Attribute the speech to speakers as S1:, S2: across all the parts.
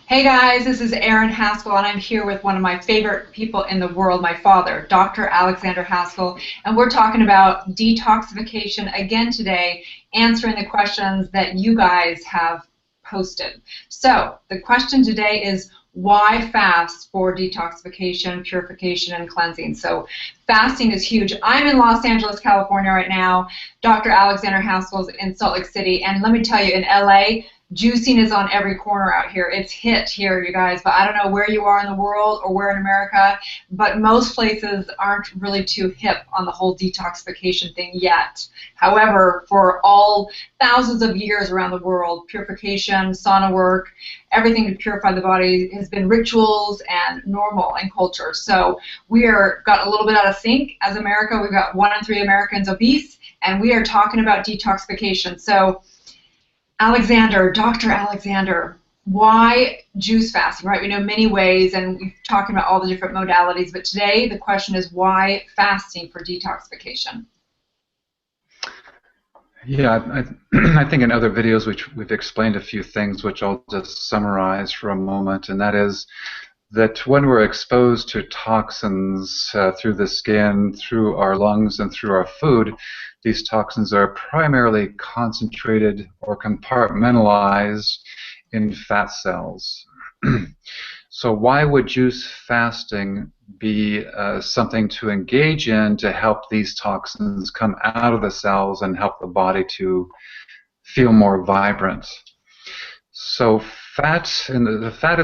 S1: Hey guys, this is Erin Haskell, and I'm here with one of my favorite people in the world, my father, Dr. Alexander Haskell, and we're talking about detoxification again today, answering the questions that you guys have posted. So, the question today is, why fast for detoxification, purification, and cleansing? So, fasting is huge. I'm in Los Angeles, California right now. Dr. Alexander Haskell's in Salt Lake City, and let me tell you, in LA, juicing is on every corner out here. It's hit here, you guys, but I don't know where you are in the world or where in America, but most places aren't really too hip on the whole detoxification thing yet. However, for all thousands of years around the world, purification, sauna work, everything to purify the body has been rituals and normal in culture. So we are got a little bit out of sync as America. We've got 1 in 3 Americans obese, and we are talking about detoxification. So Alexander, Dr. Alexander, why juice fasting, right? We know many ways, and we've talked about all the different modalities, but today the question is why fasting for detoxification?
S2: Yeah, I think in other videos we've explained a few things which I'll just summarize for a moment, and that is that when we're exposed to toxins through the skin, through our lungs, and through our food, these toxins are primarily concentrated or compartmentalized in fat cells. So why would juice fasting be something to engage in to help these toxins come out of the cells and help the body to feel more vibrant? So the fat in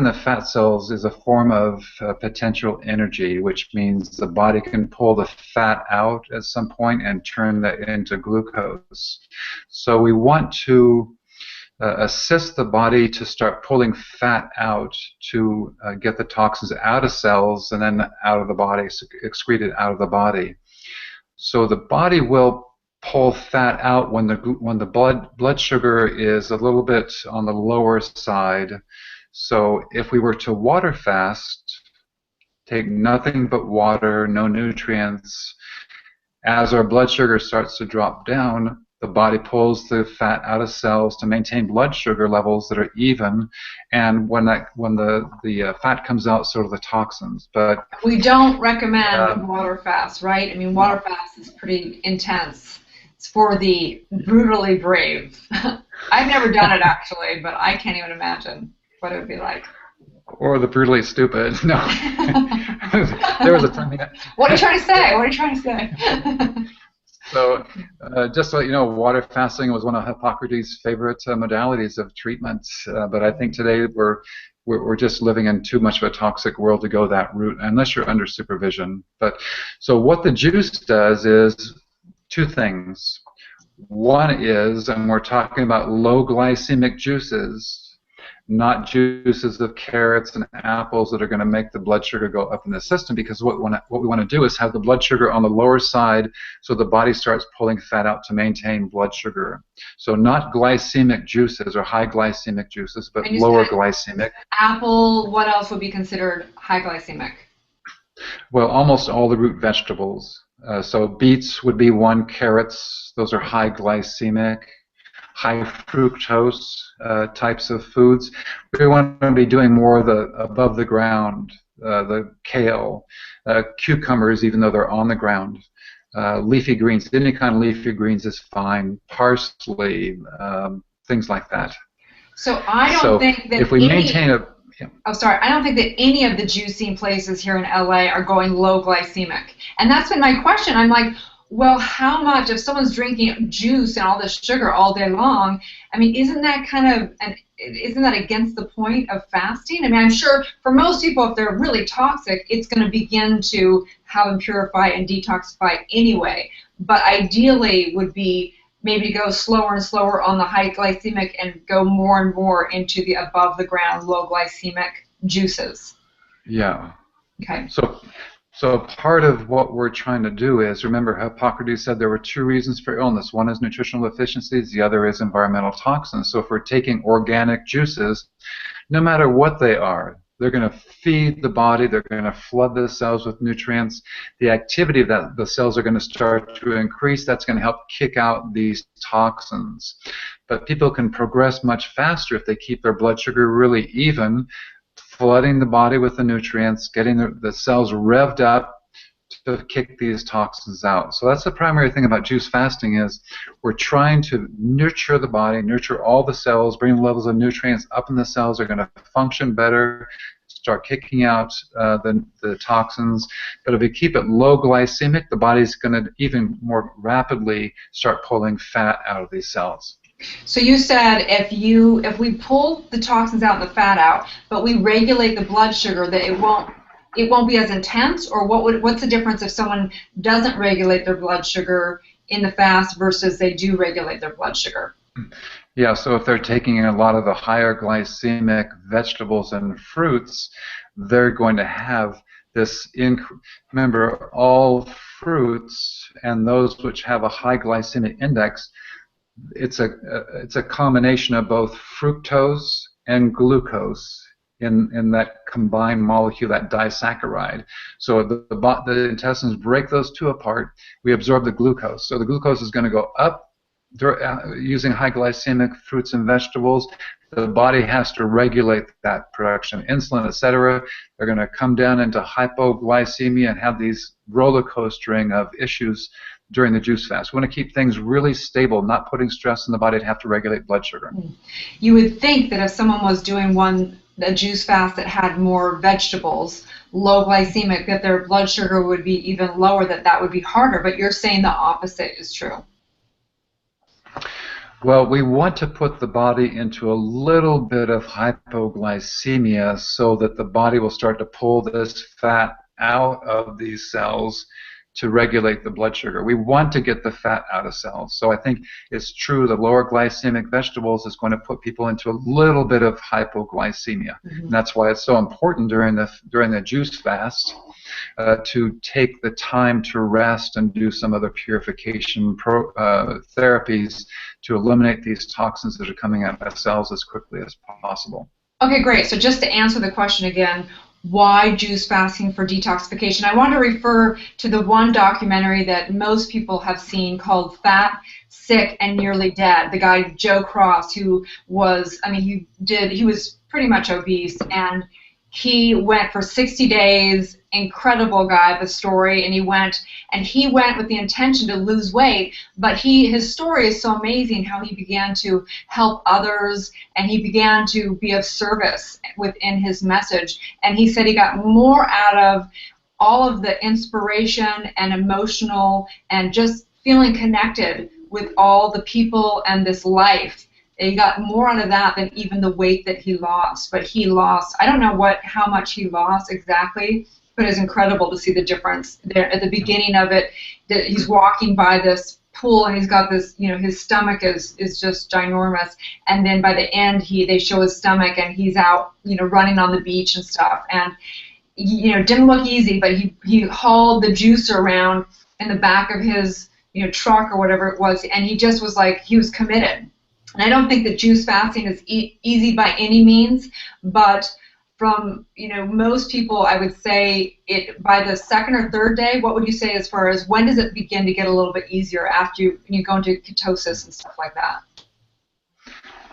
S2: the fat cells is a form of potential energy, which means the body can pull the fat out at some point and turn that into glucose. So we want to assist the body to start pulling fat out to get the toxins out of cells and then out of the body, excreted out of the body. So the body will pull fat out when the blood sugar is a little bit on the lower side. So if we were to water fast, take nothing but water, no nutrients, as our blood sugar starts to drop down, the body pulls the fat out of cells to maintain blood sugar levels that are even, and when the fat comes out, so do the toxins. But
S1: we don't recommend water fast, right? I mean, water fast is pretty intense. It's for the brutally brave. I've never done it actually, but I can't even imagine what it would be like.
S2: Or the brutally stupid. No. There was a time.
S1: What are you trying to say? What are you trying to say?
S2: So, just so you know, water fasting was one of Hippocrates' favorite modalities of treatment. But I think today we're just living in too much of a toxic world to go that route, unless you're under supervision. But so what the juice does is two things. One is, and we're talking about low glycemic juices, not juices of carrots and apples that are going to make the blood sugar go up in the system, because what we want to do is have the blood sugar on the lower side so the body starts pulling fat out to maintain blood sugar. So not glycemic juices or high glycemic juices, but lower glycemic.
S1: Apple, what else would be considered high glycemic?
S2: Well, almost all the root vegetables. So beets would be one, carrots, those are high glycemic. High fructose types of foods. We want to be doing more of the above the ground, the kale, cucumbers, even though they're on the ground, leafy greens. Any kind of leafy greens is fine. Parsley, things like that.
S1: So I don't think that
S2: if we maintain a
S1: I don't think that any of the juicing places here in LA are going low glycemic. And that's been my question. I'm like, well, how much, if someone's drinking juice and all this sugar all day long, I mean, isn't that against the point of fasting? I mean, I'm sure for most people, if they're really toxic, it's going to begin to have them purify and detoxify anyway. But ideally would be maybe to go slower and slower on the high glycemic and go more and more into the above the ground low glycemic juices.
S2: Yeah.
S1: Okay.
S2: So part of what we're trying to do is, remember Hippocrates said there were 2 reasons for illness. One is nutritional deficiencies, the other is environmental toxins. So if we're taking organic juices, no matter what they are, they're going to feed the body, they're going to flood the cells with nutrients. The activity that the cells are going to start to increase, that's going to help kick out these toxins. But people can progress much faster if they keep their blood sugar really even flooding the body with the nutrients, getting the cells revved up to kick these toxins out. So that's the primary thing about juice fasting is we're trying to nurture the body, nurture all the cells, bring the levels of nutrients up in the cells. They're going to function better, start kicking out the toxins. But if we keep it low glycemic, the body's going to even more rapidly start pulling fat out of these cells.
S1: So you said if we pull the toxins out and the fat out, but we regulate the blood sugar, that it won't be as intense, or what's the difference if someone doesn't regulate their blood sugar in the fast versus they do regulate their blood sugar?
S2: Yeah, so if they're taking a lot of the higher glycemic vegetables and fruits, they're going to have this remember, all fruits and those which have a high glycemic index, it's a combination of both fructose and glucose in that combined molecule, that disaccharide. So the intestines break those two apart. We absorb the glucose. So the glucose is going to go up using high glycemic fruits and vegetables. The body has to regulate that production of insulin, etc. They're going to come down into hypoglycemia and have these roller coastering of issues during the juice fast. We want to keep things really stable, not putting stress on the body to have to regulate blood sugar.
S1: You would think that if someone was doing a juice fast that had more vegetables, low glycemic, that their blood sugar would be even lower, that would be harder, but you're saying the opposite is true.
S2: Well, we want to put the body into a little bit of hypoglycemia so that the body will start to pull this fat out of these cells to regulate the blood sugar. We want to get the fat out of cells. So I think it's true the lower glycemic vegetables is going to put people into a little bit of hypoglycemia. And that's why it's so important during the juice fast to take the time to rest and do some other purification therapies to eliminate these toxins that are coming out of cells as quickly as possible.
S1: Okay, great. So just to answer the question again, why juice fasting for detoxification? I want to refer to the one documentary that most people have seen called Fat, Sick, and Nearly Dead. The guy Joe Cross, who was, he was pretty much obese, and he went for 60 days, incredible guy, the story, and he went with the intention to lose weight, but his story is so amazing how he began to help others, and he began to be of service within his message, and he said he got more out of all of the inspiration and emotional and just feeling connected with all the people and this life. He got more out of that than even the weight that he lost. But he lost, I don't know how much he lost exactly, but it's incredible to see the difference there. At the beginning of it, he's walking by this pool and he's got this, his stomach is just ginormous. And then by the end, they show his stomach and he's out, running on the beach and stuff. And, didn't look easy, but he hauled the juicer around in the back of his, truck or whatever it was. And he just was like, he was committed. And I don't think that juice fasting is easy by any means, but from most people, I would say by the second or third day. What would you say as far as when does it begin to get a little bit easier after you go into ketosis and stuff like that?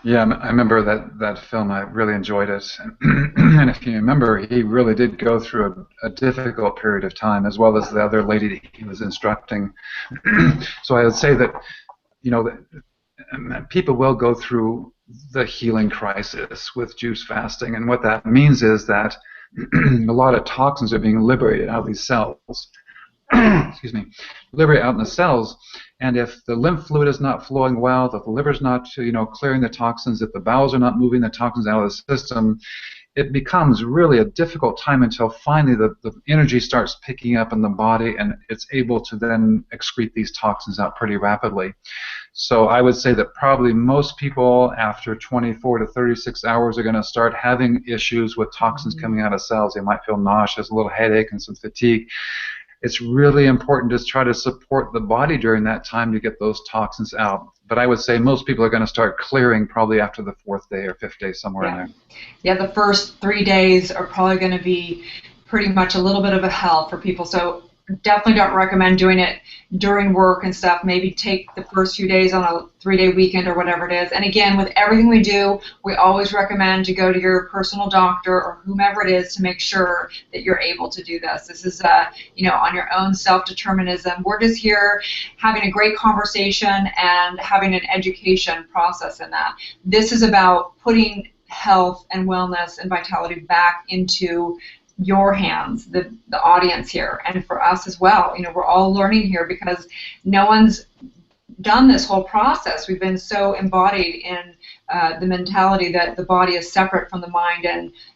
S2: Yeah, I remember that film. I really enjoyed it, and if you remember, he really did go through a difficult period of time, as well as the other lady that he was instructing. So I would say that people will go through the healing crisis with juice fasting, and what that means is that a lot of toxins are being liberated out of these cells. Excuse me, liberated out in the cells, and if the lymph fluid is not flowing well, if the liver's not clearing the toxins, if the bowels are not moving the toxins out of the system, it becomes really a difficult time until finally the energy starts picking up in the body and it's able to then excrete these toxins out pretty rapidly. So I would say that probably most people after 24 to 36 hours are going to start having issues with toxins coming out of cells. They might feel nauseous, a little headache, and some fatigue. It's really important to try to support the body during that time to get those toxins out. But I would say most people are going to start clearing probably after the 4th day or 5th day, somewhere in there.
S1: Yeah, the first 3 days are probably going to be pretty much a little bit of a hell for people. So definitely don't recommend doing it during work and stuff. Maybe take the first few days on a 3-day weekend or whatever it is. And again, with everything we do, we always recommend to go to your personal doctor or whomever it is to make sure that you're able to do this. This is, on your own self-determinism. We're just here having a great conversation and having an education process in that. This is about putting health and wellness and vitality back into your hands, the audience here, and for us as well. We're all learning here because no one's done this whole process. We've been so embodied in the mentality that the body is separate from the mind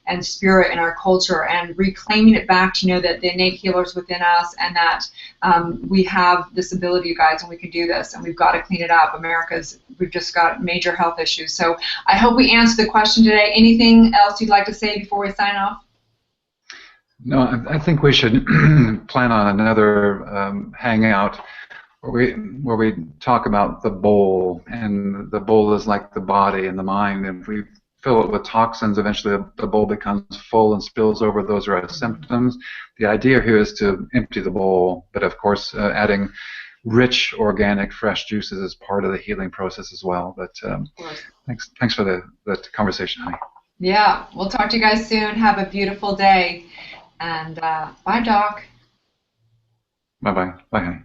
S1: and spirit in our culture, and reclaiming it back to know that the innate healers within us, and that we have this ability, you guys, and we can do this, and we've got to clean it up. We've just got major health issues. So I hope we answered the question today. Anything else you'd like to say before we sign off?
S2: No, I think we should plan on another hangout where we talk about the bowl, and the bowl is like the body and the mind. And if we fill it with toxins, eventually the bowl becomes full and spills over. Those are our symptoms. The idea here is to empty the bowl, but of course adding rich, organic, fresh juices is part of the healing process as well. But thanks for the conversation, honey.
S1: Yeah, we'll talk to you guys soon. Have a beautiful day. And bye, Doc.
S2: Bye-bye. Bye, honey.